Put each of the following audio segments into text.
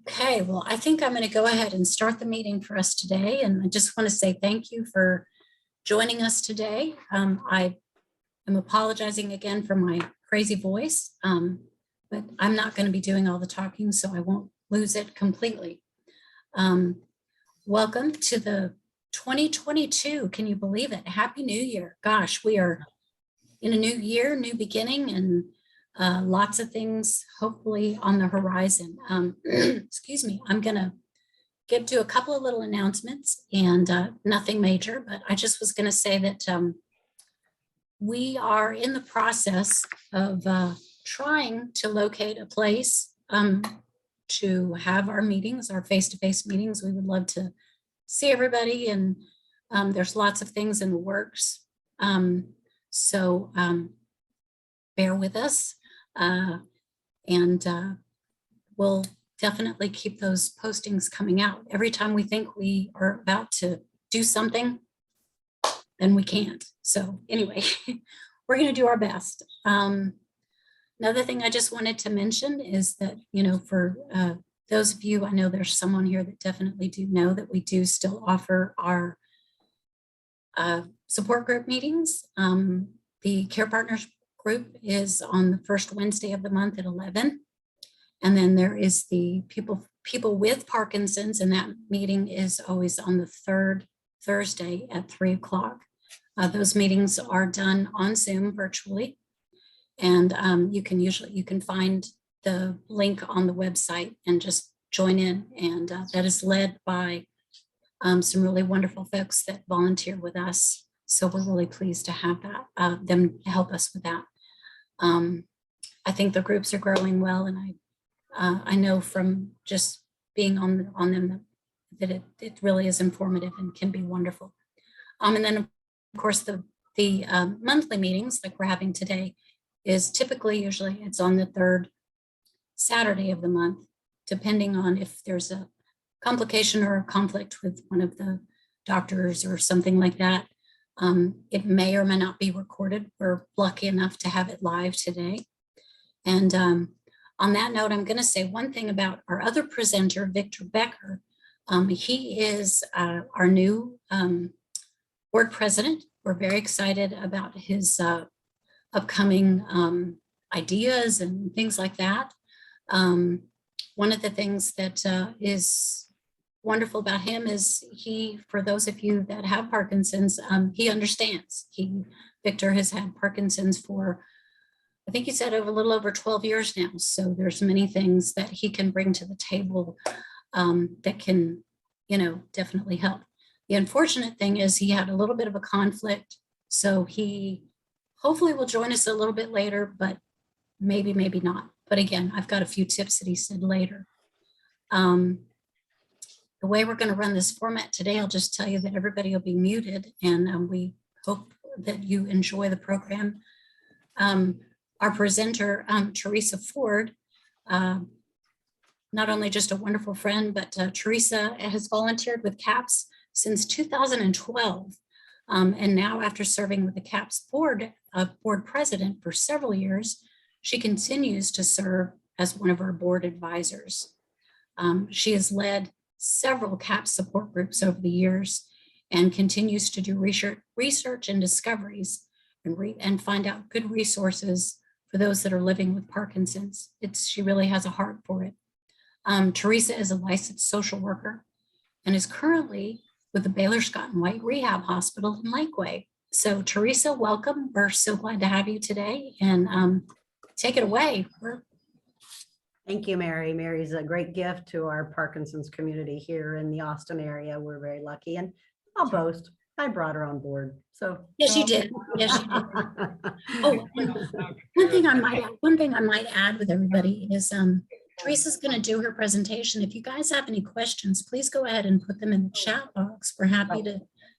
Okay, well, I think I'm going to go ahead and start the meeting for us today. And I just want to say thank you for joining us today. I am apologizing again for my crazy voice, but I'm not going to be doing all the talking, so I won't lose it completely. Welcome to the 2022. Can you believe it? Happy New Year. Gosh, we are in a new year, new beginning, and lots of things hopefully on the horizon. Excuse me, I'm going to get to a couple of little announcements and nothing major, but I just was going to say that we are in the process of trying to locate a place to have our meetings, our face-to-face meetings. We would love to see everybody, and there's lots of things in the works. So bear with us, and we'll definitely keep those postings coming out. Every time we think we are about to do something, then we can't. So anyway, we're going to do our best. Another thing I just wanted to mention is that, for those of you, I know there's someone here that definitely do know that we do still offer our support group meetings. The Care Partners group is on the first Wednesday of the month at 11. And then there is the people with Parkinson's, and that meeting is always on the third Thursday at 3 o'clock. Those meetings are done on Zoom virtually. And you can find the link on the website and just join in. And that is led by some really wonderful folks that volunteer with us. So we're really pleased to have that, them help us with that. I think the groups are growing well, and I know from just being on them that it really is informative and can be wonderful. And then of course the monthly meetings like we're having today is usually it's on the third Saturday of the month, depending on if there's a complication or a conflict with one of the doctors or something like that. It may or may not be recorded. We're lucky enough to have it live today. And on that note, I'm going to say one thing about our other presenter, Victor Becker. He is our new board president. We're very excited about his upcoming ideas and things like that. One of the things that is wonderful about him is for those of you that have Parkinson's, he understands. Victor has had Parkinson's for, I think he said, a little over 12 years now. So there's many things that he can bring to the table that can, definitely help. The unfortunate thing is he had a little bit of a conflict. So he hopefully will join us a little bit later, but maybe not. But again, I've got a few tips that he said later. The way we're going to run this format today, I'll just tell you that everybody will be muted, and we hope that you enjoy the program. Our presenter, Tereasa Ford, not only just a wonderful friend, but Tereasa has volunteered with CAPS since 2012. And now after serving with the CAPS board president for several years, she continues to serve as one of our board advisors. She has led several CAPS support groups over the years and continues to do research and discoveries and find out good resources for those that are living with Parkinson's. She really has a heart for it. Tereasa is a licensed social worker and is currently with the Baylor Scott and White Rehab Hospital in Lakeway. So Tereasa, welcome. We're so glad to have you today, and take it away. Thank you, Mary. Mary's a great gift to our Parkinson's community here in the Austin area. We're very lucky, and I'll boast, I brought her on board. So yes, you did. Yes, you did. Oh, one thing I might add with everybody is Tereasa's going to do her presentation. If you guys have any questions, please go ahead and put them in the chat box. We're happy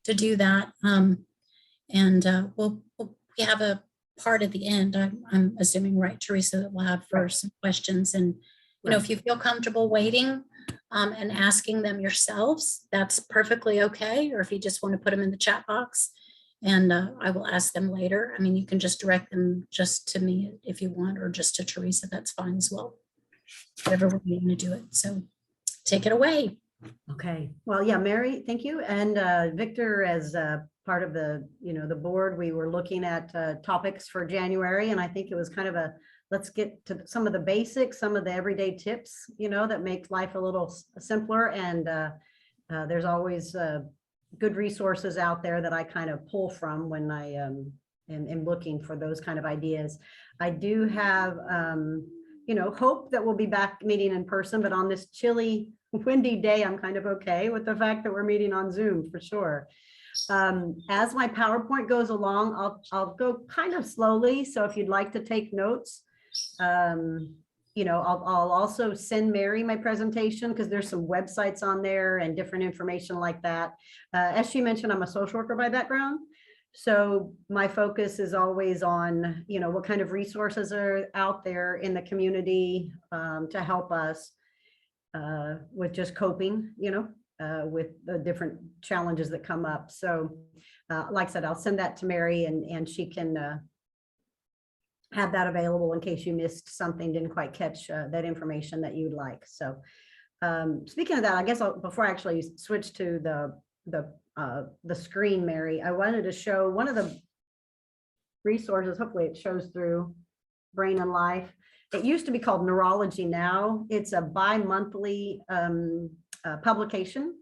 to do that. And we have a part at the end, I'm assuming, right, Tereasa, that we'll have for some questions. And, if you feel comfortable waiting and asking them yourselves, that's perfectly okay. Or if you just want to put them in the chat box and I will ask them later. I mean, you can just direct them just to me if you want, or just to Tereasa, that's fine as well. Whatever way you want to do it. So take it away. Okay, well, yeah, Mary, thank you. And Victor, as part of the, the board, we were looking at topics for January, and I think it was kind of let's get to some of the basics, some of the everyday tips, that make life a little simpler. And there's always good resources out there that I kind of pull from when I am looking for those kind of ideas. I do have, hope that we'll be back meeting in person, but on this chilly, windy day, I'm kind of okay with the fact that we're meeting on Zoom for sure. As my PowerPoint goes along, I'll go kind of slowly. So if you'd like to take notes, I'll also send Mary my presentation because there's some websites on there and different information like that. As she mentioned, I'm a social worker by background. So my focus is always on, what kind of resources are out there in the community to help us with just coping, with the different challenges that come up. So like I said, I'll send that to Mary and she can have that available in case you missed something, didn't quite catch that information that you'd like. So speaking of that, I guess before I actually switch to the screen, Mary, I wanted to show one of the resources. Hopefully it shows through Brain and Life. It used to be called Neurology Now. It's a bi-monthly publication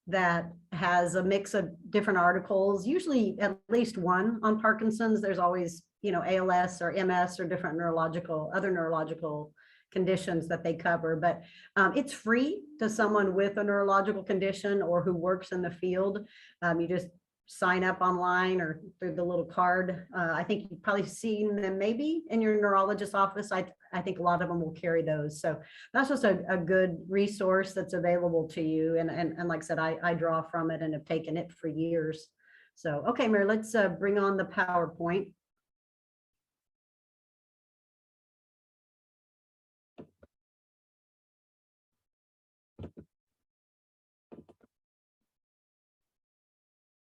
that has a mix of different articles, usually at least one on Parkinson's. There's always, ALS or MS or different other neurological conditions that they cover, but it's free to someone with a neurological condition or who works in the field. You just sign up online or through the little card. I think you've probably seen them maybe in your neurologist's office. I think a lot of them will carry those. So that's just a good resource that's available to you. And like I said, I draw from it and have taken it for years. So, okay, Mary, let's bring on the PowerPoint.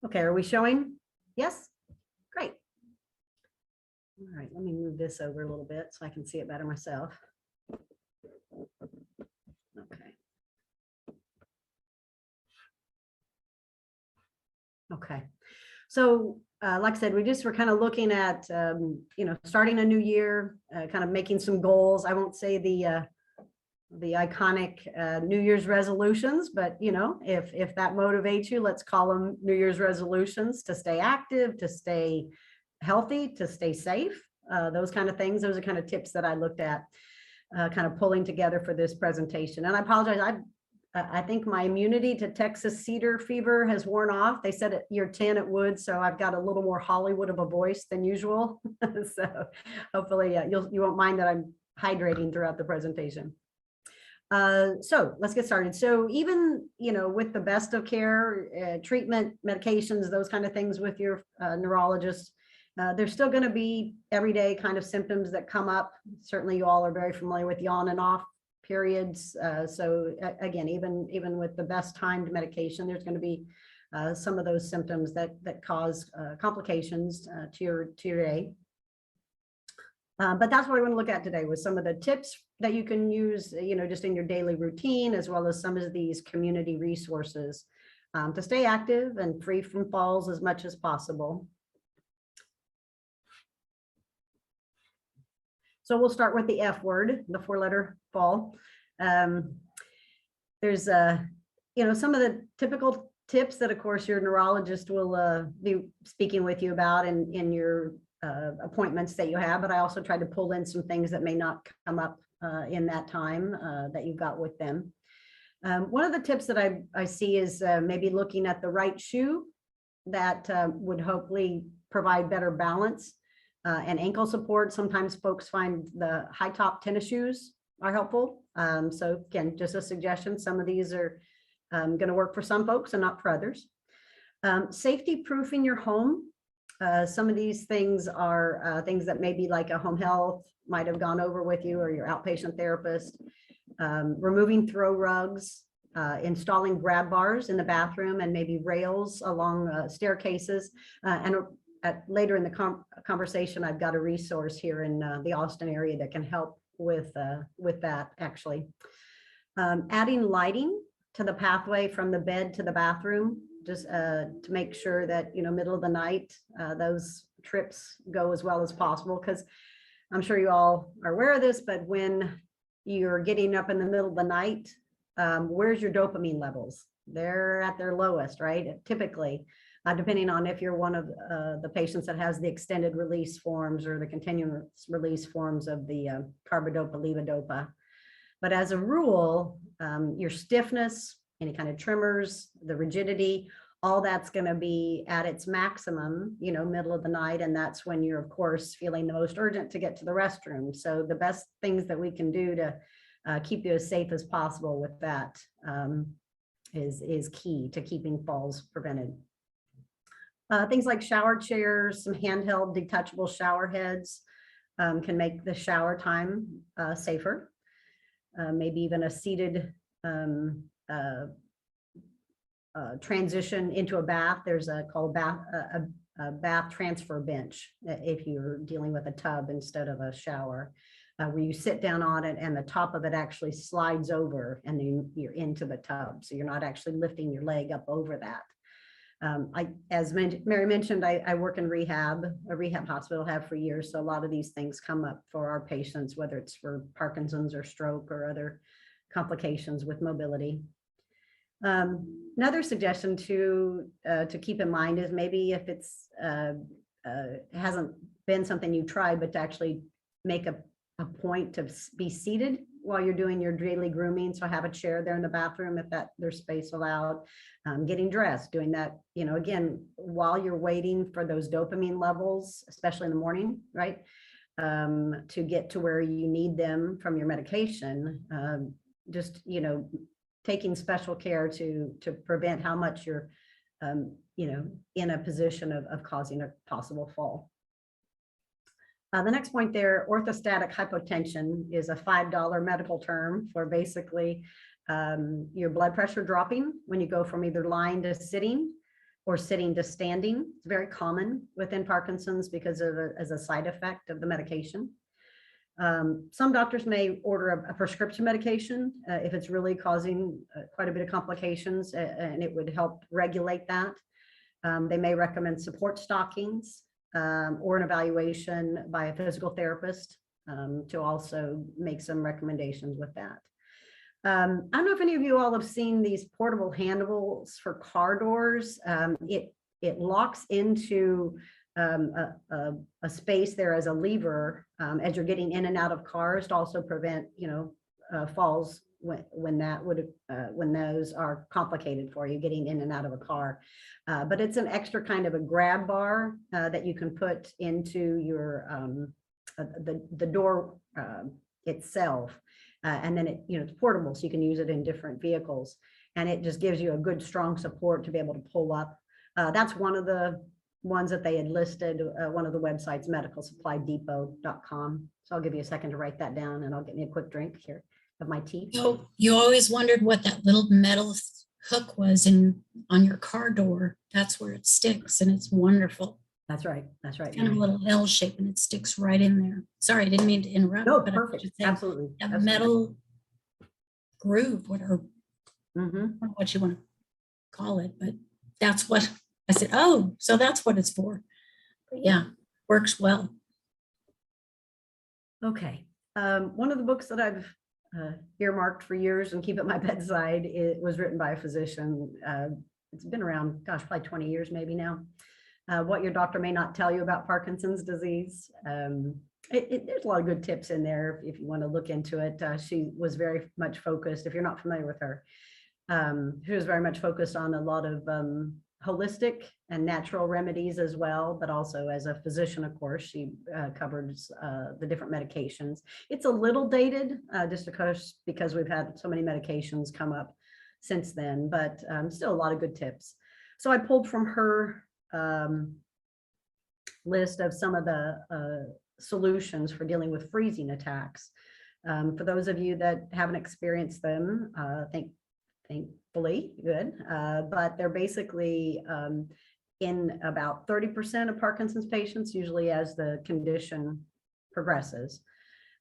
Okay, are we showing? Yes? Great. All right, let me move this over a little bit so I can see it better myself. Okay. Okay. So like I said, we just were kind of looking at, starting a new year, kind of making some goals. I won't say the iconic New Year's resolutions, but if that motivates you, let's call them New Year's resolutions to stay active, to stay healthy, to stay safe, those kind of things. Those are kind of tips that I looked at, kind of pulling together for this presentation. And I apologize, I think my immunity to Texas cedar fever has worn off. They said at year 10 it would, so I've got a little more Hollywood of a voice than usual. So hopefully you won't mind that I'm hydrating throughout the presentation. So let's get started. So even, with the best of care, treatment, medications, those kind of things with your neurologist, there's still going to be everyday kind of symptoms that come up. Certainly you all are very familiar with the on and off periods. So again, even with the best timed medication, there's going to be some of those symptoms that cause complications to your day. But that's what I want to look at today with some of the tips that you can use, just in your daily routine, as well as some of these community resources to stay active and free from falls as much as possible. So we'll start with the F word, the 4-letter fall. There's some of the typical tips that, of course, your neurologist will be speaking with you about in your appointments that you have, but I also try to pull in some things that may not come up in that time that you've got with them. One of the tips that I see is maybe looking at the right shoe that would hopefully provide better balance and ankle support. Sometimes folks find the high top tennis shoes are helpful. So again, just a suggestion. Some of these are going to work for some folks and not for others. Safety proofing your home. Some of these things are things that maybe like a home health might have gone over with you or your outpatient therapist. Removing throw rugs, installing grab bars in the bathroom and maybe rails along staircases. And later in the conversation, I've got a resource here in the Austin area that can help with that actually. Adding lighting to the pathway from the bed to the bathroom, just to make sure that, middle of the night, those trips go as well as possible. Because I'm sure you all are aware of this, but when you're getting up in the middle of the night, where's your dopamine levels? They're at their lowest, right? Typically, depending on if you're one of the patients that has the extended release forms or the continuous release forms of the carbidopa, levodopa. But as a rule, your stiffness, any kind of tremors, the rigidity, all that's going to be at its maximum, middle of the night. And that's when you're, of course, feeling the most urgent to get to the restroom. So the best things that we can do to keep you as safe as possible with that is key to keeping falls prevented. Things like shower chairs, some handheld detachable shower heads can make the shower time safer. Maybe even a seated transition into a bath. There's a bath transfer bench if you're dealing with a tub instead of a shower, where you sit down on it and the top of it actually slides over and then you're into the tub. So you're not actually lifting your leg up over that. As Mary mentioned, I work in a rehab hospital, have for years. So a lot of these things come up for our patients, whether it's for Parkinson's or stroke or other complications with mobility. Another suggestion to keep in mind is maybe if it's hasn't been something you tried, but to actually make a point to be seated while you're doing your daily grooming. So have a chair there in the bathroom if there's space allowed. Getting dressed, doing that, again, while you're waiting for those dopamine levels, especially in the morning, right? To get to where you need them from your medication, just, taking special care to prevent how much you're, in a position of causing a possible fall. The next point there, orthostatic hypotension, is a $5 medical term for basically your blood pressure dropping when you go from either lying to sitting or sitting to standing. It's very common within Parkinson's because as a side effect of the medication. Some doctors may order a prescription medication if it's really causing quite a bit of complications, and it would help regulate that. They may recommend support stockings or an evaluation by a physical therapist to also make some recommendations with that. I don't know if any of you all have seen these portable handles for car doors. It locks into a space there as a lever as you're getting in and out of cars to also prevent, falls when those are complicated for you getting in and out of a car. But it's an extra kind of a grab bar that you can put into your the door itself. And then it's portable, so you can use it in different vehicles. And it just gives you a good, strong support to be able to pull up. That's one of the ones that they had listed, one of the websites, medicalsupply.depot.com. So I'll give you a second to write that down, and I'll get me a quick drink here of my tea. So you always wondered what that little metal hook was on your car door. That's where it sticks, and it's wonderful. That's right. That's right. Kind of a little L shape, and it sticks right in there. Sorry, I didn't mean to interrupt. No, but perfect. Absolutely. A metal groove, whatever, I Mm-hmm. don't know what you want to call it, but that's what I said. Oh, so that's what it's for. But yeah, works well. Okay. One of the books that I've earmarked for years and keep at my bedside, it was written by a physician. It's been around, gosh, probably 20 years maybe now. What your doctor may not tell you about Parkinson's disease. There's a lot of good tips in there if you want to look into it. She was very much focused, if you're not familiar with her, she was very much focused on a lot of holistic and natural remedies as well, but also as a physician, of course, she covers the different medications. It's a little dated just because we've had so many medications come up since then, but still a lot of good tips. So I pulled from her list of some of the solutions for dealing with freezing attacks. For those of you that haven't experienced them, thankfully good, but they're basically in about 30% of Parkinson's patients, usually as the condition progresses.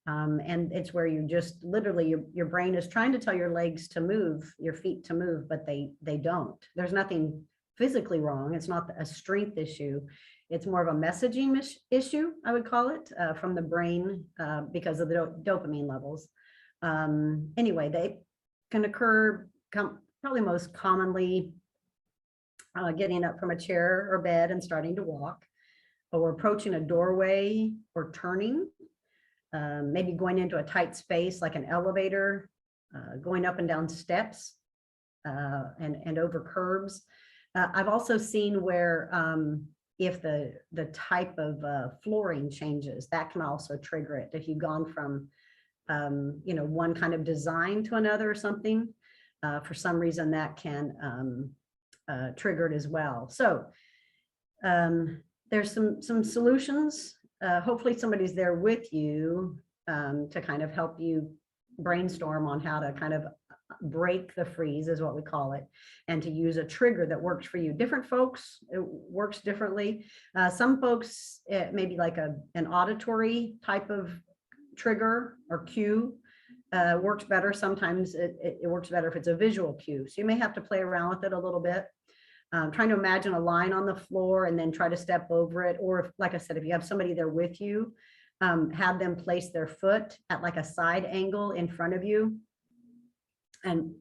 And it's where you just literally, your brain is trying to tell your legs to move, your feet to move, but they don't. There's nothing physically wrong. It's not a strength issue. It's more of a messaging issue, I would call it, from the brain because of the dopamine levels. Anyway, they can occur probably most commonly getting up from a chair or bed and starting to walk, or approaching a doorway or turning, maybe going into a tight space like an elevator, going up and down steps and over curbs. I've also seen where if the type of flooring changes, that can also trigger it. If you've gone from one kind of design to another or something, for some reason that can trigger it as well. So there's some solutions. Hopefully somebody's there with you to kind of help you brainstorm on how to kind of break the freeze, is what we call it, and to use a trigger that works for you. Different folks, it works differently. Some folks, it may be like an auditory type of trigger or cue works better. Sometimes it works better if it's a visual cue. So you may have to play around with it a little bit. Trying to imagine a line on the floor and then try to step over it. Or if, like I said, if you have somebody there with you, have them place their foot at like a side angle in front of you and,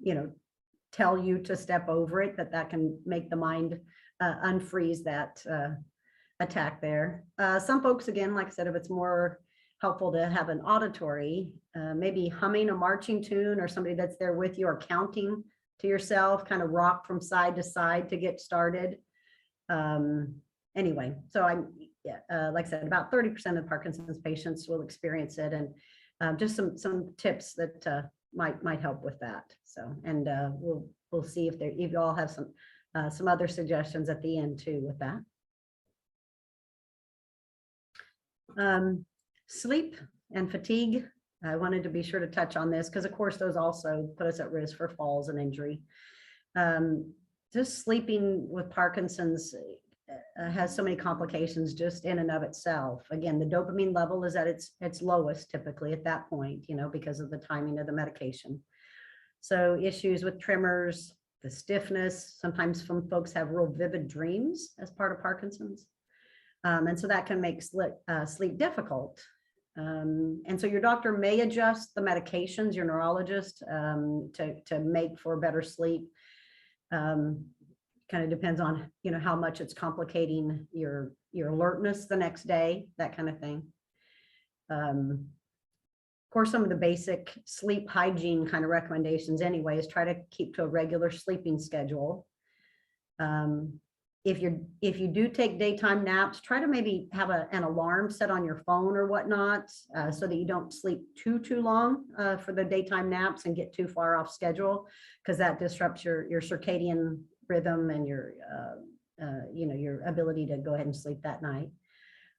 tell you to step over it, that can make the mind unfreeze that attack there. Some folks, again, like I said, if it's more helpful to have an auditory, maybe humming a marching tune, or somebody that's there with you, or counting to yourself, kind of rock from side to side to get started. Anyway, so like I said, about 30% of Parkinson's patients will experience it, and just some tips that might help with that. So, and we'll see if you all have some other suggestions at the end too with that. Sleep and fatigue. I wanted to be sure to touch on this because, of course, those also put us at risk for falls and injury. Just sleeping with Parkinson's has so many complications just in and of itself. Again, the dopamine level is at its lowest typically at that point, because of the timing of the medication. So issues with tremors, the stiffness. Sometimes some folks have real vivid dreams as part of Parkinson's. And so that can make sleep difficult. And so your doctor may adjust the medications, your neurologist, to make for better sleep. Kind of depends on, how much it's complicating your alertness the next day, that kind of thing. Of course, some of the basic sleep hygiene kind of recommendations anyway is try to keep to a regular sleeping schedule. If you do take daytime naps, try to maybe have an alarm set on your phone or whatnot, so that you don't sleep too long for the daytime naps and get too far off schedule, because that disrupts your circadian rhythm and your ability to go ahead and sleep that night.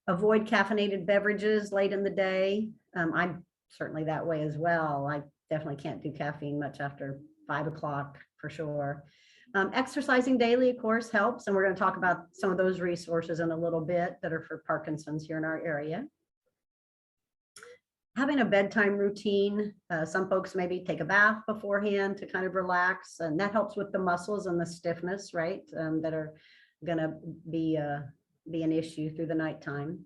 Avoid caffeinated beverages late in the day. I'm certainly that way as well. I definitely can't do caffeine much after 5 o'clock for sure. Exercising daily, of course, helps. And we're going to talk about some of those resources in a little bit that are for Parkinson's here in our area. Having a bedtime routine. Some folks maybe take a bath beforehand to kind of relax, and that helps with the muscles and the stiffness, right? That are going to be an issue through the nighttime.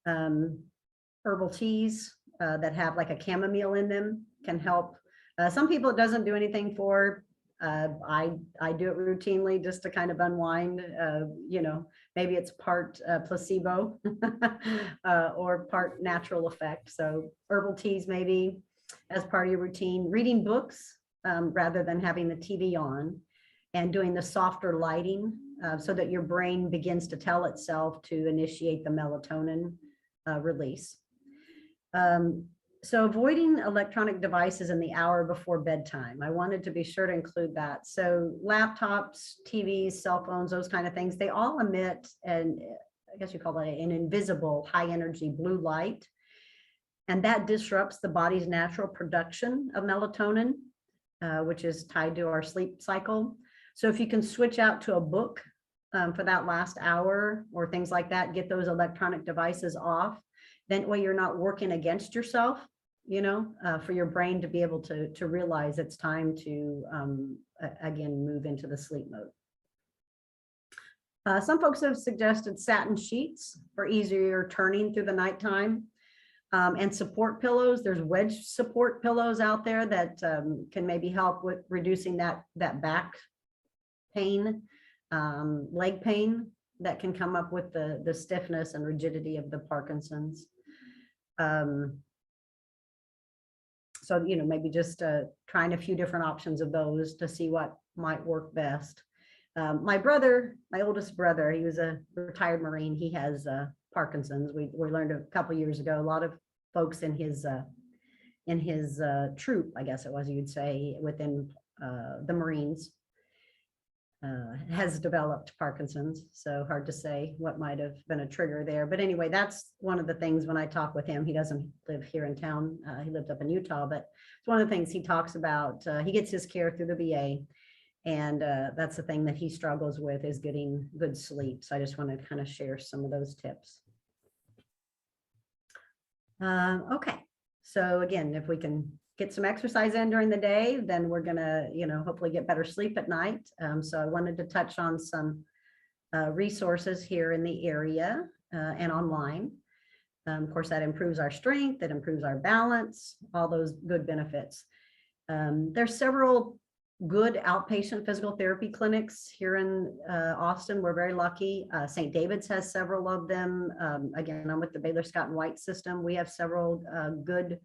Herbal teas that have like a chamomile in them can help. Some people it doesn't do anything for. I do it routinely just to kind of unwind. Maybe it's part placebo or part natural effect. So herbal teas maybe as part of your routine. Reading books rather than having the TV on, and doing the softer lighting so that your brain begins to tell itself to initiate the melatonin release. So avoiding electronic devices in the hour before bedtime. I wanted to be sure to include that. So laptops, TVs, cell phones, those kind of things, they all emit, and I guess you call it an invisible high energy blue light. And that disrupts the body's natural production of melatonin, which is tied to our sleep cycle. So if you can switch out to a book for that last hour or things like that, get those electronic devices off, then way you're not working against yourself. for your brain to be able to realize it's time to, again, move into the sleep mode. Some folks have suggested satin sheets for easier turning through the nighttime, and support pillows. There's wedge support pillows out there that can maybe help with reducing that back pain, leg pain that can come up with the stiffness and rigidity of the Parkinson's. So, maybe just trying a few different options of those to see what might work best. My oldest brother, he was a retired Marine. He has Parkinson's. We learned a couple years ago. A lot of folks in his troop, I guess it was, you'd say, within the Marines, has developed Parkinson's. So hard to say what might have been a trigger there. But anyway, that's one of the things when I talk with him. He doesn't live here in town. He lived up in Utah, but it's one of the things he talks about. He gets his care through the VA. And that's the thing that he struggles with, is getting good sleep. So I just want to kind of share some of those tips. Okay. So again, if we can get some exercise in during the day, then we're going to, hopefully get better sleep at night. So I wanted to touch on some resources here in the area and online. Of course, that improves our strength, that improves our balance, all those good benefits. There's several good outpatient physical therapy clinics here in Austin. We're very lucky. St. David's has several of them. Again, I'm with the Baylor Scott and White system. We have several good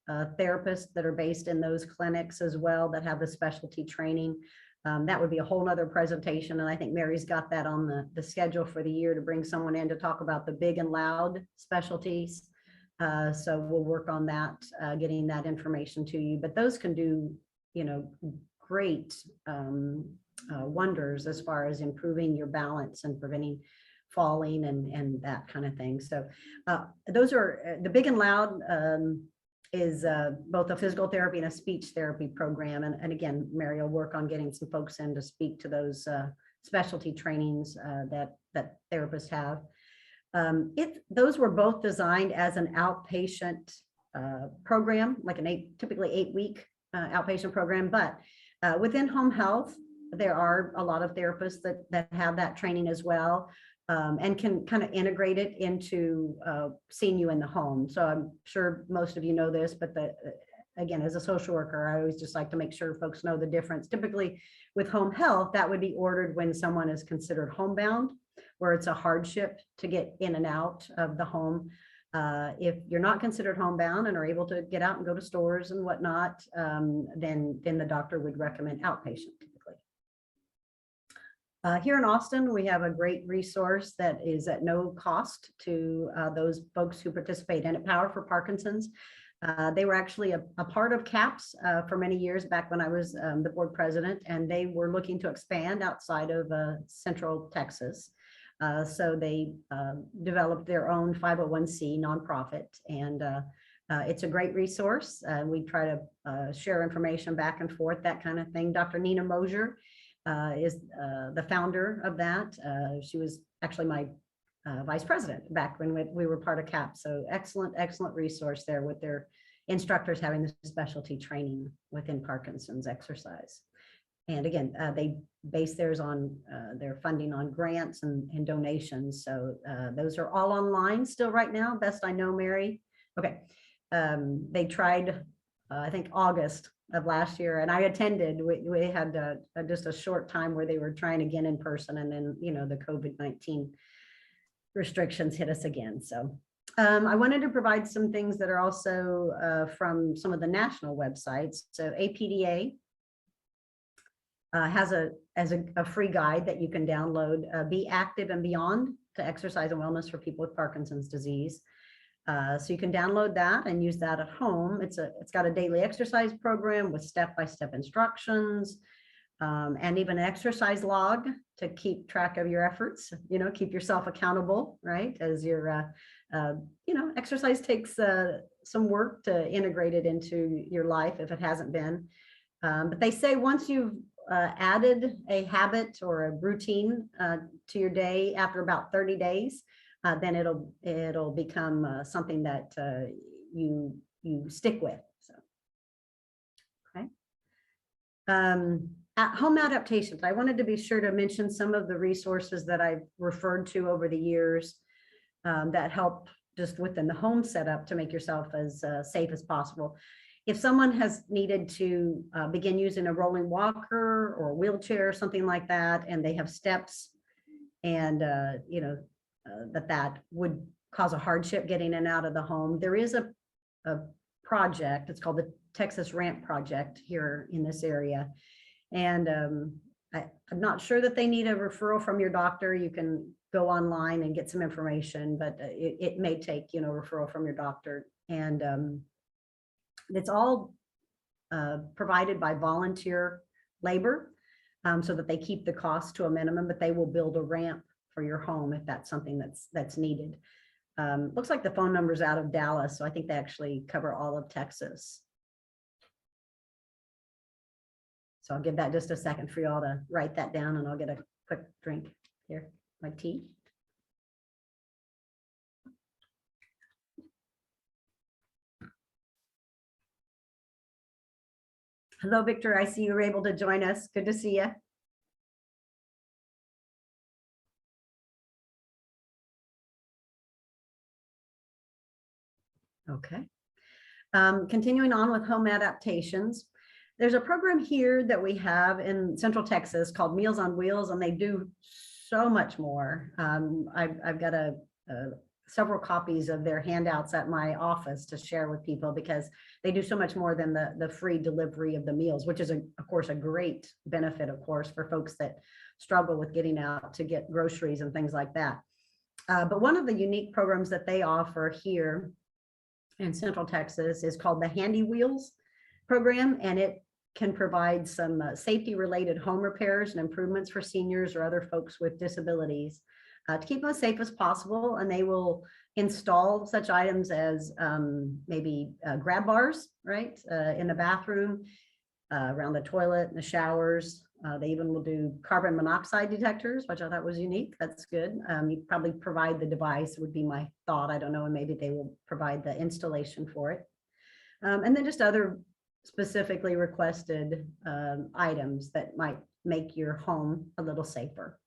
therapists that are based in those clinics as well, that have the specialty training. That would be a whole nother presentation. And I think Mary's got that on the schedule for the year, to bring someone in to talk about the big and loud specialties. So we'll work on that, getting that information to you. But those can do, great wonders as far as improving your balance and preventing falling and that kind of thing. So those are the big and loud, is both a physical therapy and a speech therapy program. And again, Mary will work on getting some folks in to speak to those specialty trainings that therapists have. Those were both designed as an outpatient program, like typically 8-week outpatient program. But within home health, there are a lot of therapists that have that training as well, and can kind of integrate it into seeing you in the home. So I'm sure most of you know this, but again, as a social worker, I always just like to make sure folks know the difference. Typically with home health, that would be ordered when someone is considered homebound, where it's a hardship to get in and out of the home. If you're not considered homebound and are able to get out and go to stores and whatnot, then the doctor would recommend outpatient typically. Here in Austin, we have a great resource that is at no cost to those folks who participate in it, Power for Parkinson's. They were actually a part of CAPS for many years back when I was the board president, and they were looking to expand outside of Central Texas. So they developed their own 501c nonprofit, and it's a great resource. We try to share information back and forth, that kind of thing. Dr. Nina Mosier is the founder of that. She was actually my vice president back when we were part of CAP. So excellent resource there, with their instructors having the specialty training within Parkinson's exercise. And again, they base theirs on their funding on grants and donations. So those are all online still right now, best I know, Mary. Okay. They tried, I think August of last year, and I attended. We had just a short time where they were trying again in person, and then the COVID-19 restrictions hit us again. So I wanted to provide some things that are also from some of the national websites. So APDA has a free guide that you can download, Be Active and Beyond to Exercise and Wellness for People with Parkinson's Disease. So you can download that and use that at home. It's got a daily exercise program with step-by-step instructions, and even an exercise log to keep track of your efforts, keep yourself accountable, right? As your, exercise takes some work to integrate it into your life if it hasn't been. But they say once you've added a habit or a routine to your day after about 30 days, then it'll become something that you you stick with. So, okay. At home adaptations, I wanted to be sure to mention some of the resources that I've referred to over the years that help just within the home setup to make yourself as safe as possible. If someone has needed to begin using a rolling walker or a wheelchair or something like that, and they have steps, and that would cause a hardship getting in and out of the home, there is a project. It's called the Texas Ramp Project here in this area. And I'm not sure that they need a referral from your doctor. You can go online and get some information, but it may take, referral from your doctor. And it's all provided by volunteer labor, so that they keep the cost to a minimum, but they will build a ramp for your home if that's something that's needed. Looks like the phone number's out of Dallas, so I think they actually cover all of Texas. So I'll give that just a second for y'all to write that down, and I'll get a quick drink here, my tea. Hello, Victor. I see you were able to join us. Good to see you. Okay. Continuing on with home adaptations. There's a program here that we have in Central Texas called Meals on Wheels, and they do so much more. I've got several copies of their handouts at my office to share with people, because they do so much more than the free delivery of the meals, which is, of course, a great benefit, of course, for folks that struggle with getting out to get groceries and things like that. But one of the unique programs that they offer here in Central Texas is called the Handy Wheels program, and it can provide some safety related home repairs and improvements for seniors or other folks with disabilities to keep them as safe as possible. And they will install such items as maybe grab bars, right, in the bathroom, around the toilet and the showers. They even will do carbon monoxide detectors, which I thought was unique. That's good. You probably provide the device, would be my thought. I don't know, and maybe they will provide the installation for it. And then just other specifically requested items that might make your home a little safer.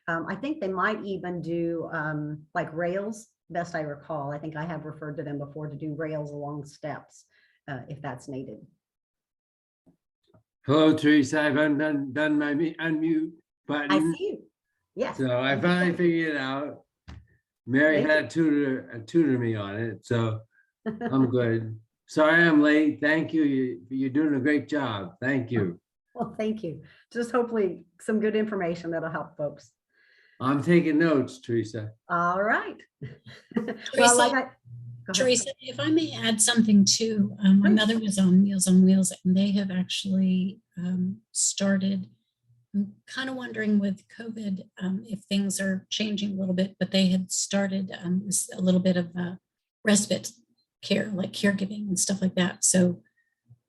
I think they might even do like rails, best I recall. I think I have referred to them before to do rails along steps if that's needed. Hello, Teresa. I've done my unmute button. I see you. Yes. So I finally figured it out. Mary had to tutor me on it, so I'm good. Sorry I'm late. Thank you. You're doing a great job. Thank you. Well, thank you. Just hopefully some good information that'll help folks. I'm taking notes, Teresa. All right. Teresa, Teresa, if I may add something too, my mother was on Meals on Wheels, and they have actually started. I'm kind of wondering with COVID if things are changing a little bit, but they had started a little bit of respite care, like caregiving and stuff like that. So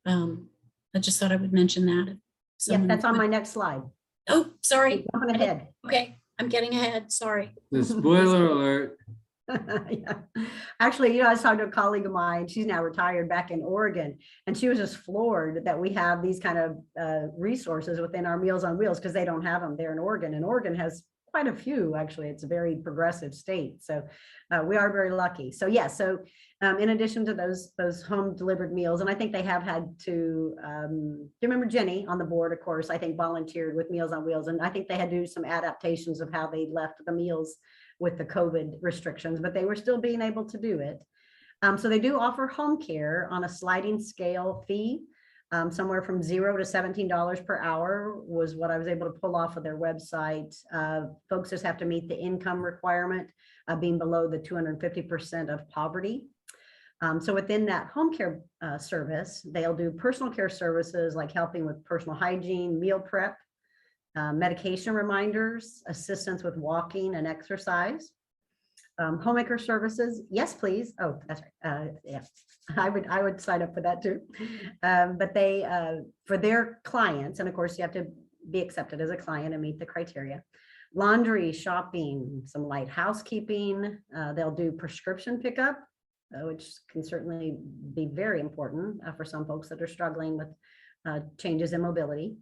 I just thought I would mention that. Yeah, that's on my next slide. Oh, sorry. Jumping ahead. Okay, I'm getting ahead. Sorry. The spoiler alert. Yeah. Actually, I was talking to a colleague of mine. She's now retired back in Oregon, and she was just floored that we have these kind of resources within our Meals on Wheels, because they don't have them there in Oregon. And Oregon has quite a few, actually. It's a very progressive state. So we are very lucky. So yeah, so in addition to those home delivered meals, and I think they have had to, you remember Jenny on the board, of course, I think volunteered with Meals on Wheels. And I think they had to do some adaptations of how they left the meals with the COVID restrictions, but they were still being able to do it. So they do offer home care on a sliding scale fee. Somewhere from $0 to $17 per hour was what I was able to pull off of their website. Folks just have to meet the income requirement of being below the 250% of poverty. So within that home care service, they'll do personal care services like helping with personal hygiene, meal prep, medication reminders, assistance with walking and exercise. Homemaker services, yes, please. Oh, that's right. Yeah, I would sign up for that too. But they, for their clients, and of course you have to be accepted as a client and meet the criteria. Laundry, shopping, some light housekeeping. They'll do prescription pickup which can certainly be very important for some folks that are struggling with changes in mobility.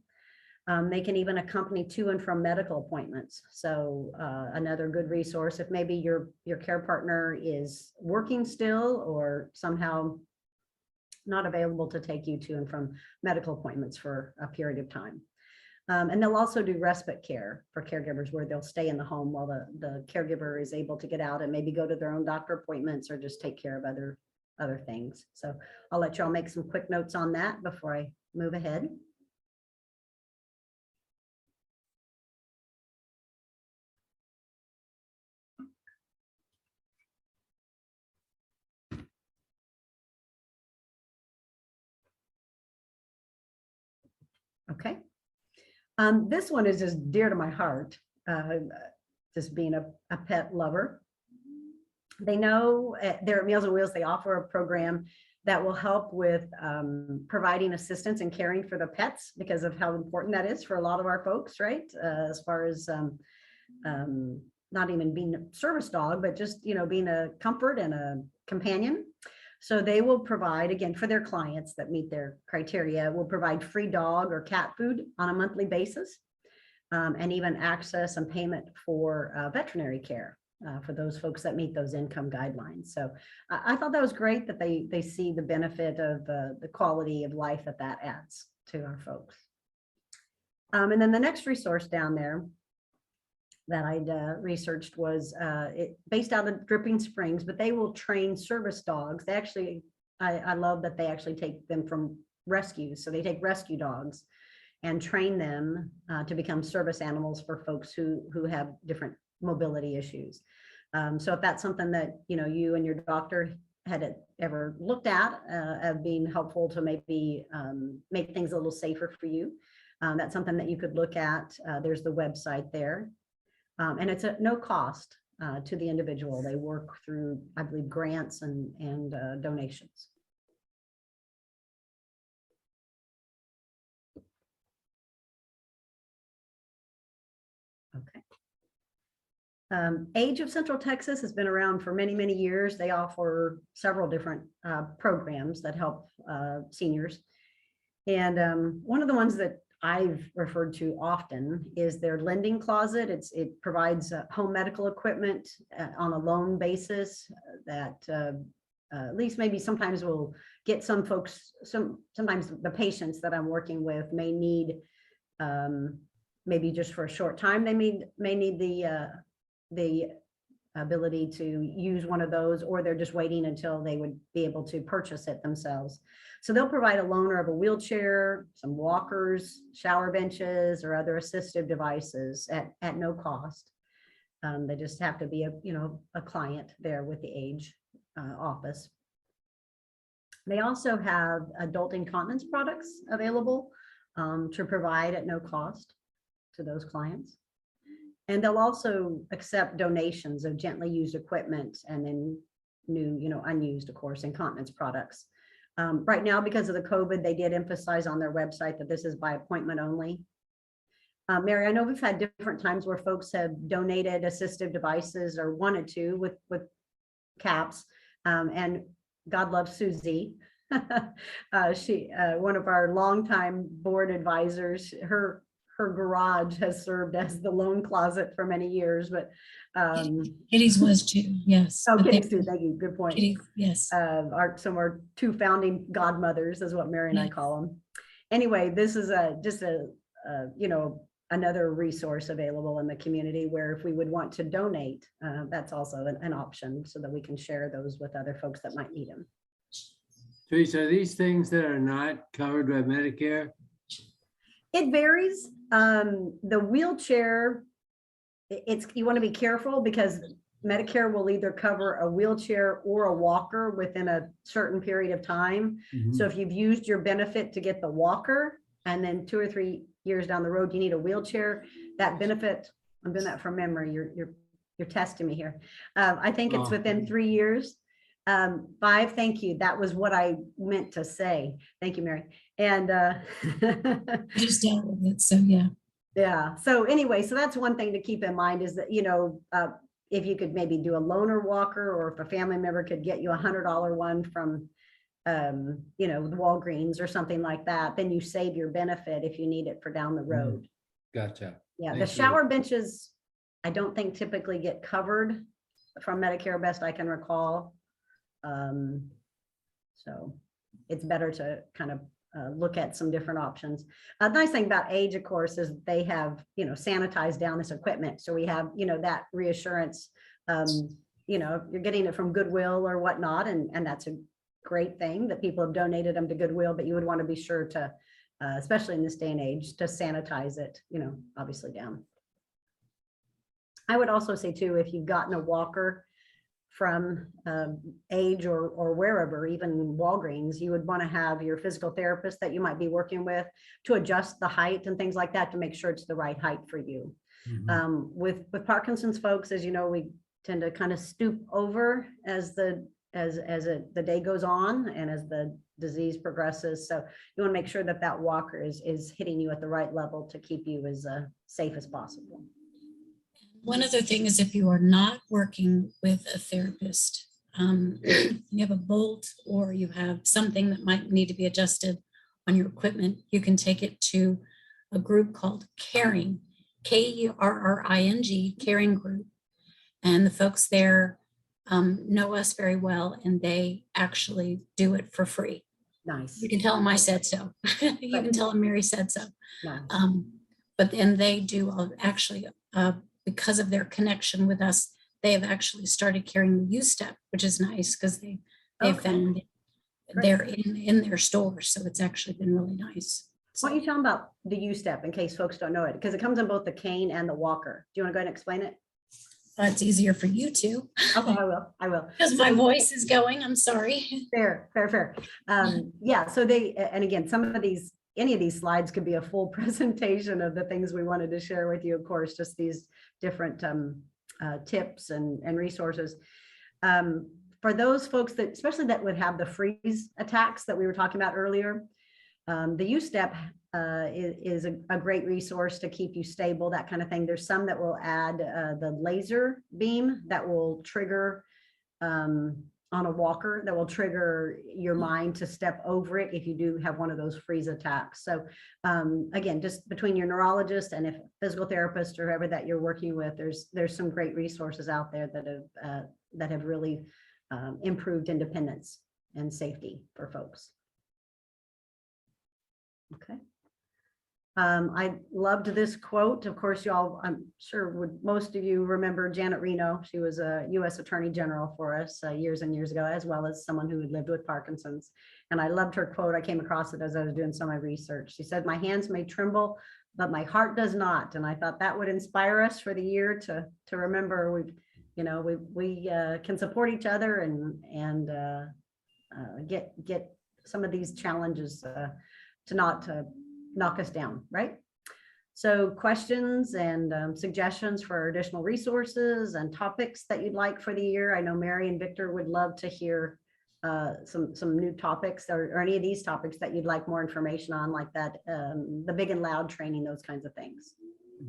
They can even accompany to and from medical appointments. So another good resource if maybe your care partner is working still or somehow not available to take you to and from medical appointments for a period of time. And they'll also do respite care for caregivers where they'll stay in the home while the caregiver is able to get out and maybe go to their own doctor appointments or just take care of other things. So I'll let y'all make some quick notes on that before I move ahead. Okay. This one is just dear to my heart, just being a pet lover. They know there at Meals on Wheels, they offer a program that will help with providing assistance and caring for the pets because of how important that is for a lot of our folks, right? As far as not even being a service dog, but just, being a comfort and a companion. So they will provide, again, for their clients that meet their criteria, will provide free dog or cat food on a monthly basis, and even access and payment for veterinary care for those folks that meet those income guidelines. So I thought that was great that they see the benefit of the quality of life that adds to our folks. And then the next resource down there that I'd researched was based out of Dripping Springs, but they will train service dogs. They actually, I love that they actually take them from rescues. So they take rescue dogs and train them to become service animals for folks who have different mobility issues. So if that's something that, you and your doctor had ever looked at as being helpful to maybe make things a little safer for you, that's something that you could look at. There's the website there. And it's at no cost to the individual. They work through, I believe, grants and donations. Okay. Age of Central Texas has been around for many, many years. They offer several different programs that help seniors. And one of the ones that I've referred to often is their lending closet. It provides home medical equipment on a loan basis that at least maybe sometimes will get some folks, sometimes the patients that I'm working with may need, maybe just for a short time, they may need the ability to use one of those, or they're just waiting until they would be able to purchase it themselves. So they'll provide a loaner of a wheelchair, some walkers, shower benches, or other assistive devices at no cost. They just have to be a client there with the age office. They also have adult incontinence products available to provide at no cost to those clients. And they'll also accept donations of gently used equipment and then new, unused, of course, incontinence products. Right now, because of the COVID, they did emphasize on their website that this is by appointment only. Mary, I know we've had different times where folks have donated assistive devices or wanted to with CAPS, and God loves Susie. She, one of our longtime board advisors, her garage has served as the loan closet for many years, but Kitty's was too, yes. Oh, Kitty's too, thank you, good point. Kitty, yes. Some of our two founding godmothers is what Mary and I call them. Anyway, this is just another resource available in the community where if we would want to donate, that's also an option so that we can share those with other folks that might need them. Teresa, are these things that are not covered by Medicare? It varies. The wheelchair, you want to be careful because Medicare will either cover a wheelchair or a walker within a certain period of time. So if you've used your benefit to get the walker and then 2 or 3 years down the road, you need a wheelchair, that benefit, I'm doing that from memory. You're testing me here. I think it's within 3 years. 5, thank you. That was what I meant to say. Thank you, Mary. And Just dealt with it, so yeah. yeah. So anyway, so that's one thing to keep in mind is that, if you could maybe do a loaner walker, or if a family member could get you $100 one from, you know, the Walgreens or something like that, then you save your benefit if you need it for down the road. Gotcha. Yeah, the Thank you. shower benches, I don't think typically get covered from Medicare, best I can recall. So it's better to kind of look at some different options. A nice thing about Age, of course, is they have, you know, sanitized down this equipment. So we have, you know, that reassurance, you know, you're getting it from Goodwill or whatnot. And that's a great thing that people have donated them to Goodwill, but you would want to be sure to, especially in this day and age, to sanitize it, you know, obviously down. I would also say too, if you've gotten a walker from Age or wherever, even Walgreens, you would want to have your physical therapist that you might be working with to adjust the height and things like that to make sure it's the right height for you. Mhm. With Parkinson's folks, as you know, we tend to kind of stoop over as the day goes on and as the disease progresses. So you want to make sure that that walker is hitting you at the right level to keep you as safe as possible. One other thing is if you are not working with a therapist, you have a bolt or you have something that might need to be adjusted on your equipment, you can take it to a group called Caring, Kerring, Caring Group. And the folks there know us very well, and they actually do it for free. Nice. You can tell them I said so. You can tell them Mary said so. Nice. But then they do actually, because of their connection with us, they have actually started carrying the U-Step, which is nice because they Okay. found they're in their store. So it's actually been really nice. Why don't you tell them about the U-Step in case folks don't know it? Because it comes in both the cane and the walker. Do you want to go ahead and explain it? It's easier for you to. Okay, I will. Because my voice is going, I'm sorry. Fair. Yeah, so and again, any of these slides could be a full presentation of the things we wanted to share with you, of course, just these different tips and resources. For those folks that, especially that would have the freeze attacks that we were talking about earlier, the U-Step is a great resource to keep you stable, that kind of thing. There's some that will add the laser beam that will trigger on a walker, that will trigger your mind to step over it if you do have one of those freeze attacks. So again, just between your neurologist and if physical therapist or whoever that you're working with, there's some great resources out there that have really improved independence and safety for folks. Okay. I loved this quote. Of course, y'all, I'm sure most of you remember Janet Reno. She was a U.S. Attorney General for us years and years ago, as well as someone who had lived with Parkinson's. And I loved her quote. I came across it as I was doing some of my research. She said, "My hands may tremble, but my heart does not." And I thought that would inspire us for the year to remember we can support each other and get some of these challenges to not knock us down, right? So questions and suggestions for additional resources and topics that you'd like for the year. I know Mary and Victor would love to hear some new topics or any of these topics that you'd like more information on, like that, the big and loud training, those kinds of things.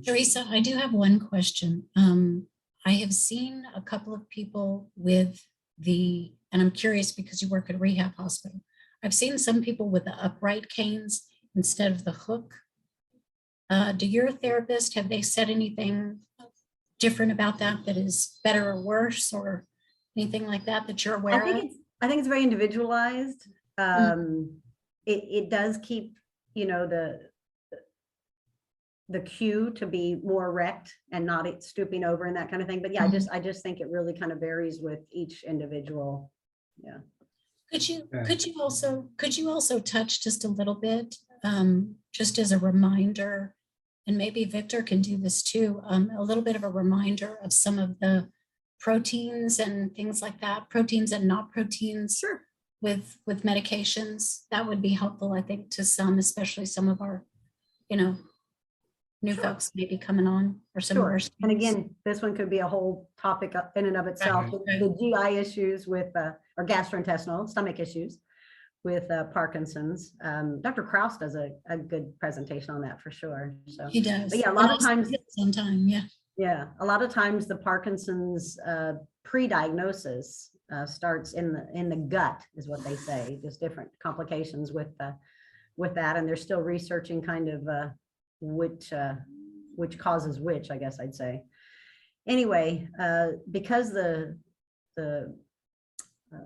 Tereasa, I do have one question. I have seen a couple of people with and I'm curious because you work at a rehab hospital. I've seen some people with the upright canes instead of the hook. Do your therapist, have they said anything different about that is better or worse or anything like that you're aware of? I think it's very individualized. It does keep, the cue to be more erect and not stooping over and that kind of thing. But yeah, I just think it really kind of varies with each individual. Yeah. Could you also touch just a little bit, just as a reminder, and maybe Victor can do this too, a little bit of a reminder of some of the proteins and things like that, proteins and not proteins. Sure. With medications, that would be helpful, I think, to some, especially some of our, new Sure. folks maybe coming on or some Sure. of our And students. again, this one could be a whole topic in and of itself. Right. The GI issues with, or gastrointestinal stomach issues with Parkinson's. Dr. Krause does a good presentation on that for sure. So He does. but yeah, a lot of times, sometime, yeah. Yeah, a lot of times the Parkinson's pre-diagnosis starts in the gut, is what they say. Just different complications with that, and they're still researching kind of which causes which, I guess I'd say. Anyway, because the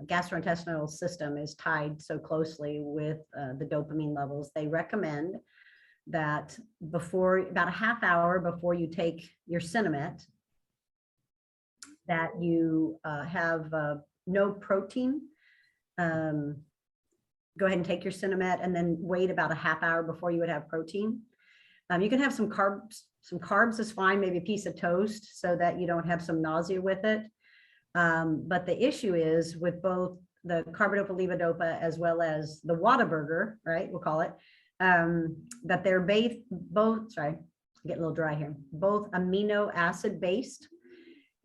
gastrointestinal system is tied so closely with the dopamine levels, they recommend that before, about a half hour before you take your Cinemet, that you have no protein. Go ahead and take your Cinemet and then wait about a half hour before you would have protein. You can have some carbs. Some carbs is fine, maybe a piece of toast so that you don't have some nausea with it. But the issue is with both the carbidopa levodopa as well as the Whataburger, right? We'll call it, that they're both, sorry, get a little dry here, both amino acid based.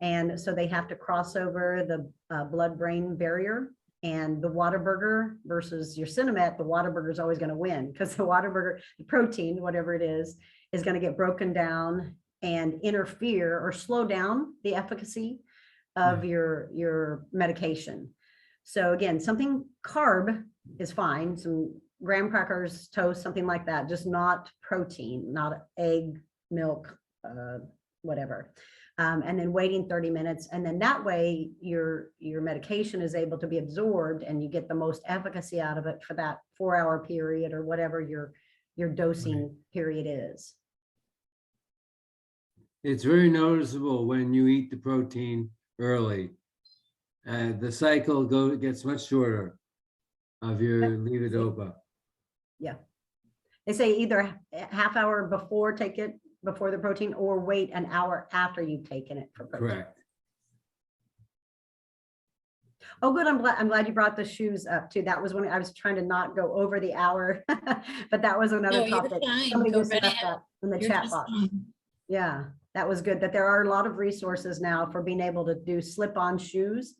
And so they have to cross over the blood-brain barrier. And the Whataburger versus your Cinemet, the Whataburger is always going to win, because the Whataburger, the protein, whatever it is going to get broken down and interfere or slow down the efficacy of your medication. So again, something carb is fine, some graham crackers, toast, something like that, just not protein, not egg, milk, whatever. And then waiting 30 minutes. And then that way your medication is able to be absorbed and you get the most efficacy out of it for that 4-hour period or whatever your dosing period is. It's very noticeable when you eat the protein early. The cycle gets much shorter of your levodopa. Yeah. They say either half hour before before the protein, or wait an hour after you've taken it for protein. Correct. Oh, good. I'm glad you brought the shoes up too. That was when I was trying to not go over the hour, but that was another topic. Somebody just left that in the chat box. Yeah, that was good. That there are a lot of resources now for being able to do slip-on shoes.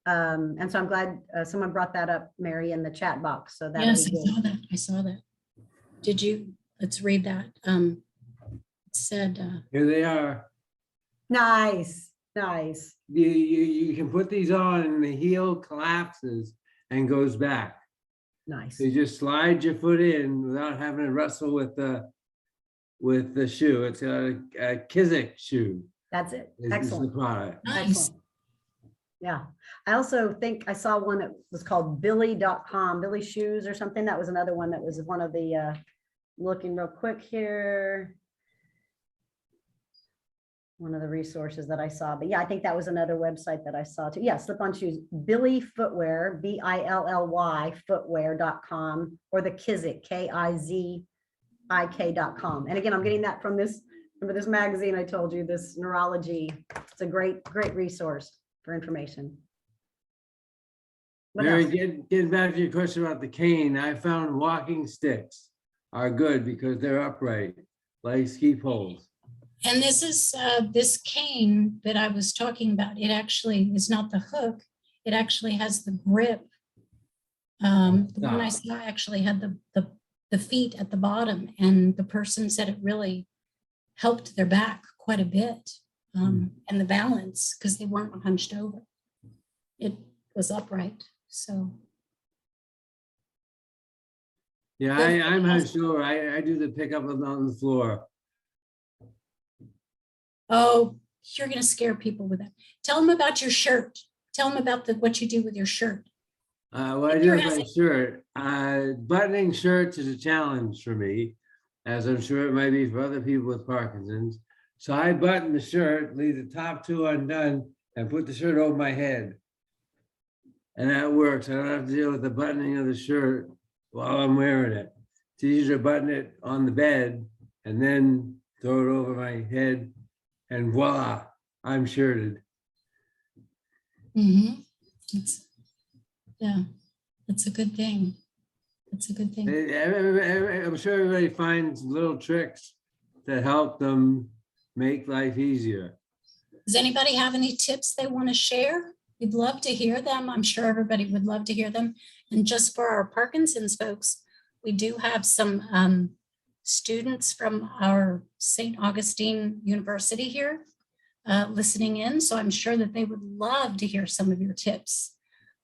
And so I'm glad someone brought that up, Mary, in the chat box. So that yes, I saw that. Did you? Let's read that. It said, here they are. Nice. You can put these on and the heel collapses and goes back. Nice. You just slide your foot in without having to wrestle with the shoe. It's a Kizik shoe. That's it. Is the Excellent. product. nice. Excellent. Yeah. I also think I saw one that was called Billy.com, Billy Shoes or something. That was another one that was one of the, looking real quick here. One of the resources that I saw, but yeah, I think that was another website that I saw too. Yeah, slip-on shoes, Billy Footwear, BILLY footwear.com, or the Kizik, KIZIK.com. And again, I'm getting that from this magazine I told you, this neurology. It's a great resource for information. What Mary, else? getting back to your question about the cane, I found walking sticks are good because they're upright, like ski poles. And this is this cane that I was talking about. It actually is not the hook. It actually has the grip. The one I saw actually had the feet at the bottom, and the person said it really helped their back quite a bit, and the balance, because they weren't hunched over. It was upright. So. Yeah, I'm hunched over. I do the pickup on the floor. Oh, you're going to scare people with that. Tell them about your shirt. Tell them about what you do with your shirt. What I do with my shirt, buttoning shirts is a challenge for me, as I'm sure it might be for other people with Parkinson's. So I button the shirt, leave the top two undone, and put the shirt over my head. And that works. I don't have to deal with the buttoning of the shirt while I'm wearing it. It's easier to button it on the bed and then throw it over my head, and voila, I'm shirted. Mm-hmm. That's a good thing. That's a good thing. I'm sure everybody finds little tricks that help them make life easier. Does anybody have any tips they want to share? We'd love to hear them. I'm sure everybody would love to hear them. And just for our Parkinson's folks, we do have some students from our St. Augustine University here listening in. So I'm sure that they would love to hear some of your tips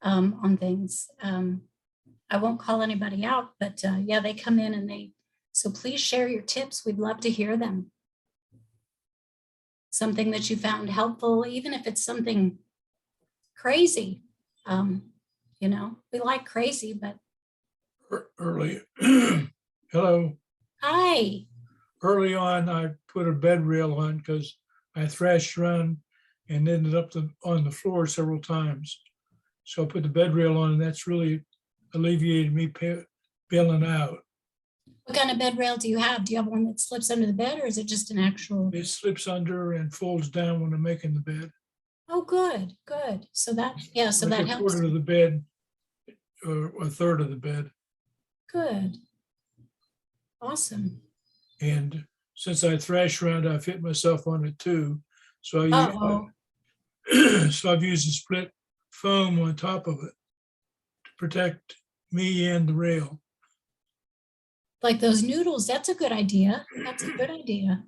on things. I won't call anybody out, but yeah, they come in and so please share your tips. We'd love to hear them. Something that you found helpful, even if it's something crazy. You know, we like crazy, but. Early, hello. Hi. Early on, I put a bed rail on because I thrashed around and ended up on the floor several times. So I put the bed rail on, and that's really alleviated me bailing out. What kind of bed rail do you have? Do you have one that slips under the bed, or is it just an actual? It slips under and folds down when I'm making the bed. Oh, good, good. So that, yeah, so Like that a helps. quarter of the bed or a third of the bed. Good. Awesome. And since I thrash around, I've hit myself on it too. So Uh-oh. so I've used a split foam on top of it to protect me and the rail. Like those noodles, that's a good idea. That's a good idea.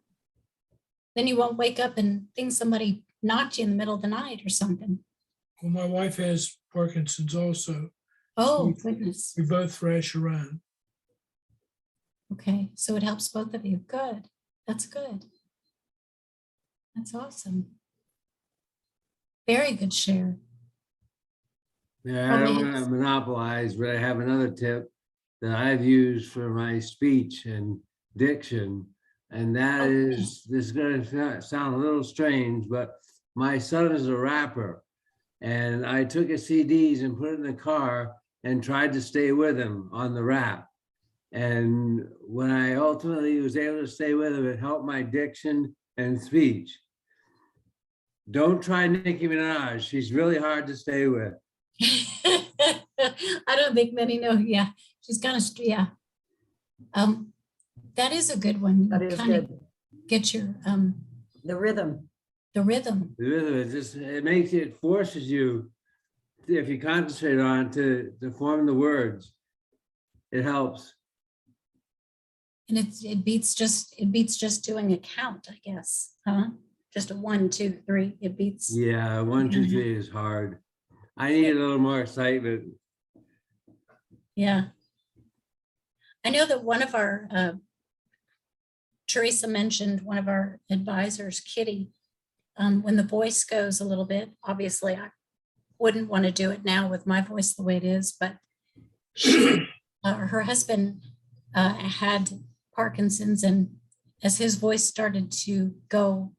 Then you won't wake up and think somebody knocked you in the middle of the night or something. Well, my wife has Parkinson's also. Oh, So goodness. we both thrash around. Okay, so it helps both of you. Good. That's good. That's awesome. Very good share. Yeah, I don't want to monopolize, but I have another tip that I've used for my speech and diction. And that is, this is going to sound a little strange, but my son is a rapper. And I took his CDs and put it in the car and tried to stay with him on the rap. And when I ultimately was able to stay with him, it helped my diction and speech. Don't try Nicki Minaj. She's really hard to stay with. I don't think many know. Yeah, she's kind of, yeah. That is a good one. That is kind of good. get your The rhythm. the rhythm. The rhythm, it forces you, if you concentrate on it, to form the words. It helps. And it beats just doing a count, I guess. Huh? Just a 1, 2, 3. It beats. Yeah, 1, 2, 3 is hard. I need a little more excitement. Yeah. I know that one of our, Tereasa mentioned one of our advisors, Kitty, when the voice goes a little bit, obviously I wouldn't want to do it now with my voice the way it is, but she, her husband had Parkinson's, and as his voice started to go,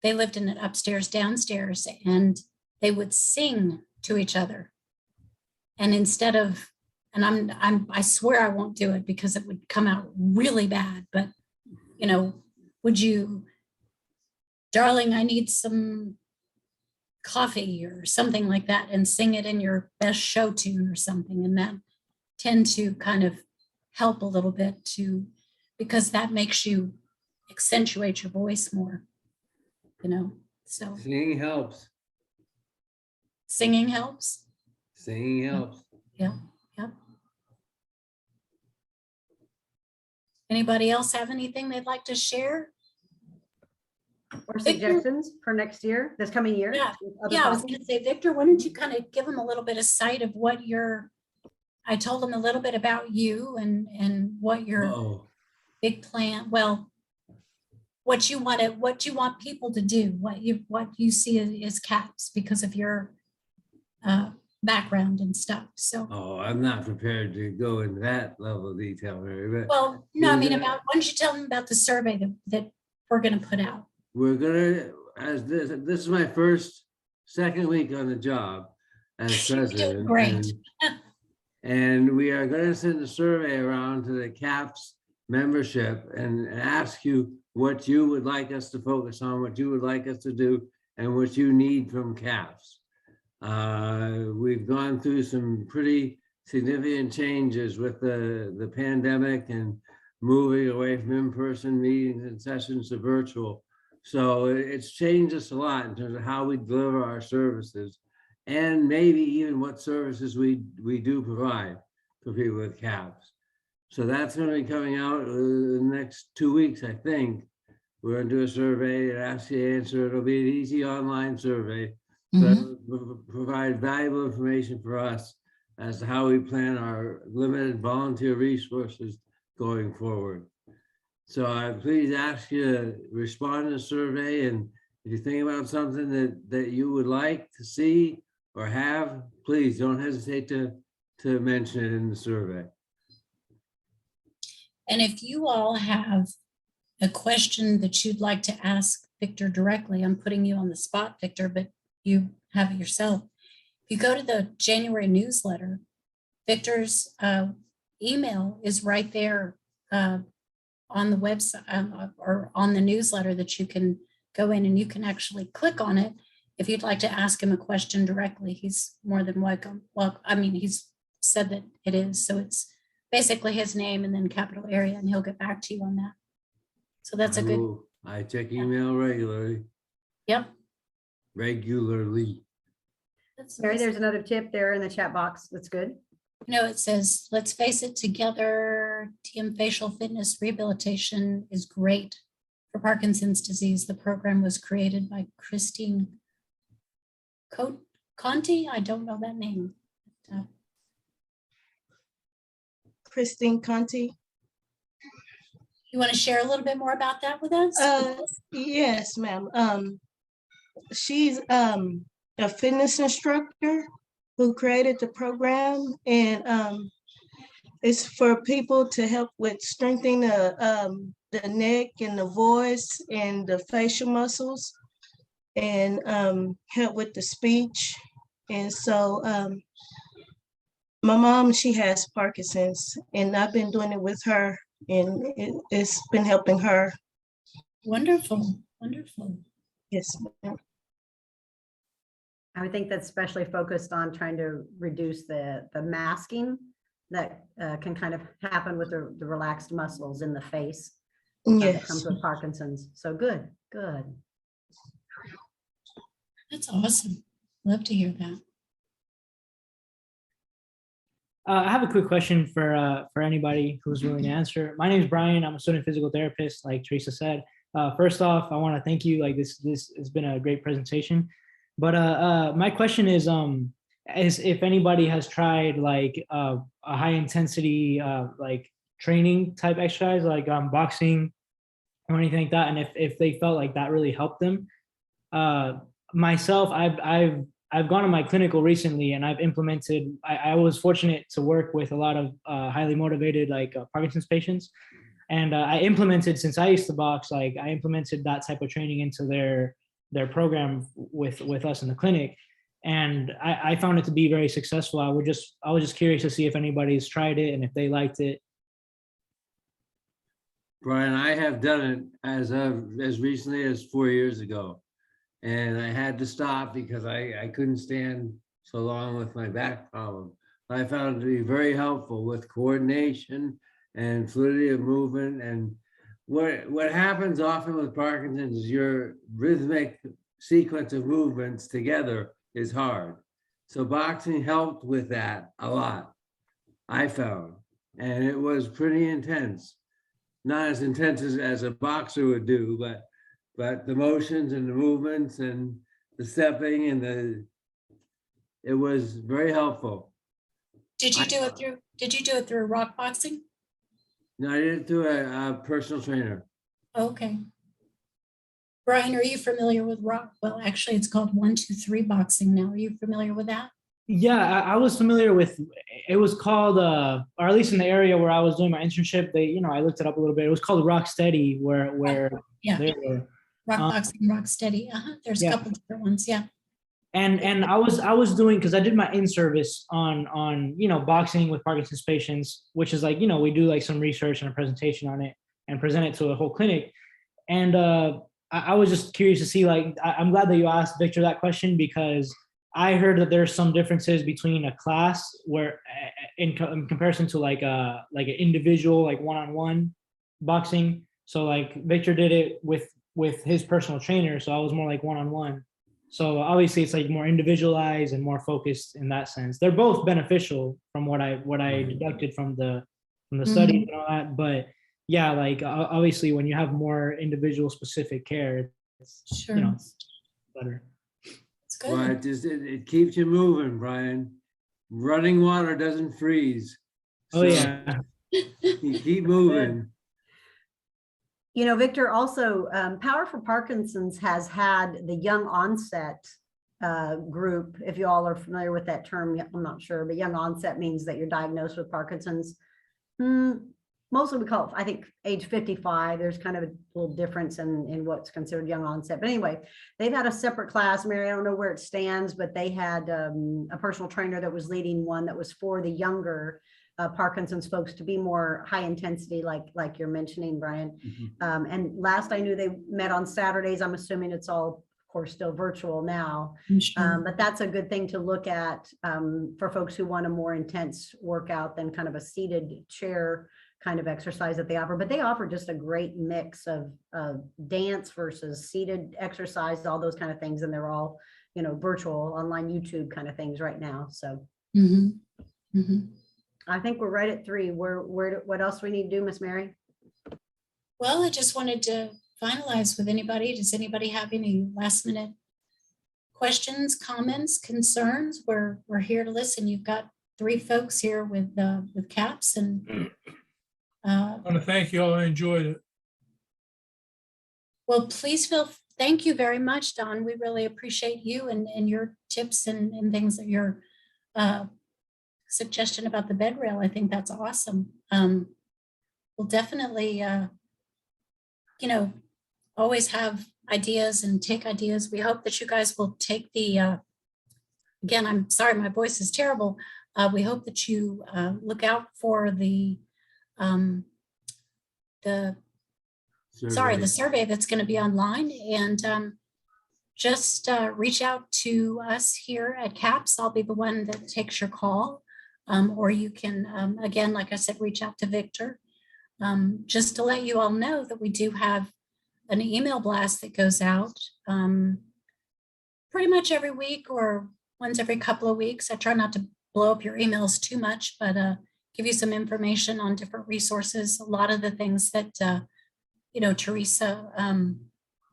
they lived in an upstairs, downstairs, and they would sing to each other. And instead of, and I swear I won't do it because it would come out really bad, but you know, would you, darling, I need some coffee or something like that, and sing it in your best show tune or something. And that tend to kind of help a little bit too, because that makes you accentuate your voice more, you know, so. Singing helps. Singing helps. Singing helps. Yeah, yeah. Anybody else have anything they'd like to share? Or suggestions for next year, this coming year? Yeah, Other yeah, I was topics? going to say, Victor, why don't you kind of give them a little bit of sight of what I told them a little bit about you and what your Uh-oh. big plan, well, what you want people to do, what you see as CAPS because of your background and stuff. So, Oh, I'm not prepared to go into that level of detail, Mary, but well, no, I mean, Yeah. why don't you tell them about the survey that we're going to put out? we're gonna, as this is my second week on the job as You're doing president. great. And we are gonna send a survey around to the CAPS membership and ask you what you would like us to focus on, what you would like us to do, and what you need from CAPS. We've gone through some pretty significant changes with the pandemic and moving away from in-person meetings and sessions to virtual. So it's changed us a lot in terms of how we deliver our services, and maybe even what services we do provide for people with CAPS. So that's going to be coming out in the next 2 weeks, I think. we're gonna do a survey and ask you to answer. It'll be an easy online survey. So Mhm. it'll provide valuable information for us as to how we plan our limited volunteer resources going forward. So I please ask you to respond to the survey, and if you think about something that you would like to see or have, please don't hesitate to mention it in the survey. And if you all have a question that you'd like to ask Victor directly, I'm putting you on the spot, Victor, but you have it yourself. If you go to the January newsletter, Victor's email is right there on the website or on the newsletter that you can go in and you can actually click on it. If you'd like to ask him a question directly, he's more than welcome. Well, I mean, he's said that it is. So it's basically his name and then capital area, and he'll get back to you on that. So that's a good, I check email regularly. yep. Regularly. Mary, there's another tip there in the chat box. That's good. No, it says, let's face it together. TM facial fitness rehabilitation is great for Parkinson's disease. The program was created by Christine Conti. I don't know that name. Christine Conti. You want to share a little bit more about that with us? Yes, ma'am. She's a fitness instructor who created the program, and it's for people to help with strengthening the neck and the voice and the facial muscles, and help with the speech. And so my mom, she has Parkinson's, and I've been doing it with her, and it's been helping her. Wonderful, wonderful. Yes, ma'am. I would think that's especially focused on trying to reduce the masking that can kind of happen with the relaxed muscles in the face that Yes. comes with Parkinson's. So good. That's awesome. Love to hear that. I have a quick question for anybody who's willing to answer. My name is Brian. I'm a student physical therapist, like Tereasa said. First off, I want to thank you. Like this has been a great presentation. But my question is if anybody has tried like a high intensity like training type exercise, like boxing or anything like that, and if they felt like that really helped them. Myself, I've gone to my clinical recently, and I've implemented. I was fortunate to work with a lot of highly motivated like Parkinson's patients, and I implemented, since I used to box, like I implemented that type of training into their program with us in the clinic, and I found it to be very successful. I was just curious to see if anybody's tried it and if they liked it. Brian, I have done it as recently as 4 years ago. And I had to stop because I couldn't stand so long with my back problem. I found it to be very helpful with coordination and fluidity of movement. And what happens often with Parkinson's is your rhythmic sequence of movements together is hard. So boxing helped with that a lot, I found. And it was pretty intense. Not as intense as a boxer would do, but the motions and the movements and the stepping and it was very helpful. Did you do it through rock boxing? No, I did it through a personal trainer. Okay. Brian, are you familiar with rock? Well, actually it's called 1, 2, 3 boxing now. Are you familiar with that? Yeah, I was familiar with. It was called, or at least in the area where I was doing my internship, I looked it up a little bit. It was called Rock Steady, where Yeah. they were. Rock boxing, rock steady. There's a couple different ones. Yeah. And I was doing, because I did my in-service on boxing with Parkinson's patients, which is like, we do like some research and a presentation on it and present it to a whole clinic. And I was just curious to see, like, I'm glad that you asked Victor that question, because I heard that there's some differences between a class where in comparison to like an individual, like one-on-one boxing. So like Victor did it with his personal trainer. So I was more like one-on-one. So obviously it's like more individualized and more focused in that sense. They're both beneficial from what I deducted from the study and all that. But yeah, like obviously when you have more individual specific care, it's, Sure. you know, better. It's Well, good. it keeps you moving, Brian. Running water doesn't freeze. Oh, So yeah. you keep moving. You know, Victor, also Power for Parkinson's has had the young onset group. If you all are familiar with that term, I'm not sure, but young onset means that you're diagnosed with Parkinson's. Mostly we call it, I think, age 55. There's kind of a little difference in what's considered young onset. But anyway, they've had a separate class. Mary, I don't know where it stands, but they had a personal trainer that was leading one that was for the younger Parkinson's folks to be more high intensity, like you're mentioning, Brian. And last I knew, they met on Saturdays. I'm assuming it's all, of course, still virtual now. Sure. But that's a good thing to look at for folks who want a more intense workout than kind of a seated chair kind of exercise that they offer. But they offer just a great mix of dance versus seated exercise, all those kind of things. And they're all, you know, virtual online YouTube kind of things right now. So I think we're right at 3. What else do we need to do, Miss Mary? Well, I just wanted to finalize with anybody. Does anybody have any last minute questions, comments, concerns? We're here to listen. You've got 3 folks here with CAPS, and I want to thank you all. I enjoyed it. well, thank you very much, Don. We really appreciate you and your tips and things that your suggestion about the bed rail. I think that's awesome. We'll definitely, you know, always have ideas and take ideas. We hope that you guys will take the, again, I'm sorry, my voice is terrible. We hope that you look out for the survey that's going to be online, and just reach out to us here at CAPS. I'll be the one that takes your call, or you can, again, like I said, reach out to Victor. Just to let you all know that we do have an email blast that goes out pretty much every week or once every couple of weeks. I try not to blow up your emails too much, but give you some information on different resources. A lot of the things that, you know, Tereasa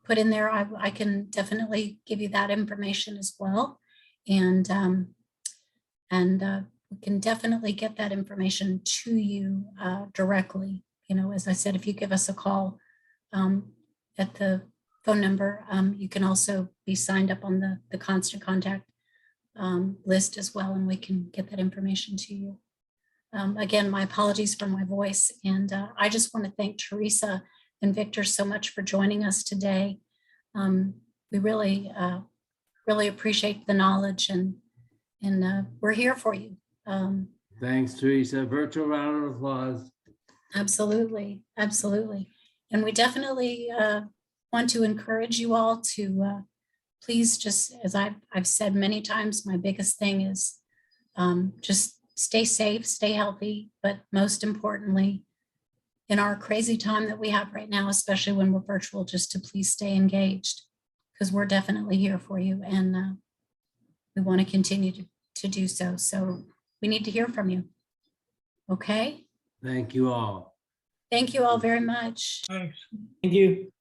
put in there, I can definitely give you that information as well. And we can definitely get that information to you directly. You know, as I said, if you give us a call at the phone number, you can also be signed up on the constant contact list as well, and we can get that information to you. Again, my apologies for my voice. And I just want to thank Tereasa and Victor so much for joining us today. We really, really appreciate the knowledge, and we're here for you. Thanks, Tereasa. Virtual round of applause. Absolutely, absolutely. And we definitely want to encourage you all to please, just as I've said many times, my biggest thing is just stay safe, stay healthy, but most importantly, in our crazy time that we have right now, especially when we're virtual, just to please stay engaged, because we're definitely here for you, and we want to continue to do so. So we need to hear from you. Okay? Thank you all. Thank you all very much. Thanks. Thank you.